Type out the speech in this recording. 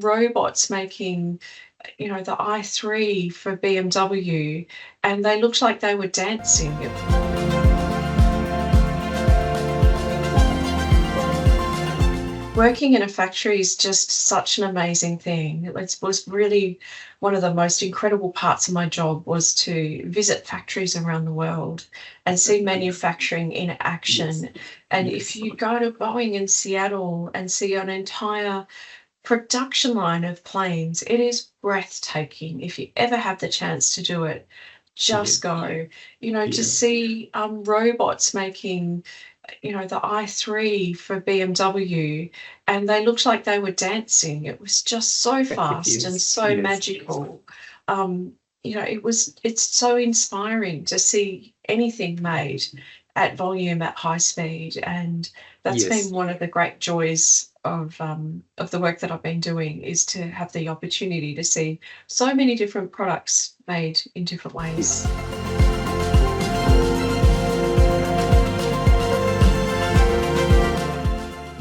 robots making, the i3 for BMW, and they looked like they were dancing. Working in a factory is just such an amazing thing. Was really one of the most incredible parts of my job was to visit factories around the world and see manufacturing in Yes. action. And if Yes. you go to Boeing in Seattle and see an entire production line of planes, it is breathtaking. If you ever have the chance to do it, just Yes. go. To Yes. see robots making, the i3 for BMW, and they looked like they were dancing. It was just so fast and Yes. so Yes. magical. Um, it's so inspiring to see anything made at volume at high speed, and that's been Yes. one of the great joys of the work that I've been doing, is to have the opportunity to see so many different products made in different ways. Yes.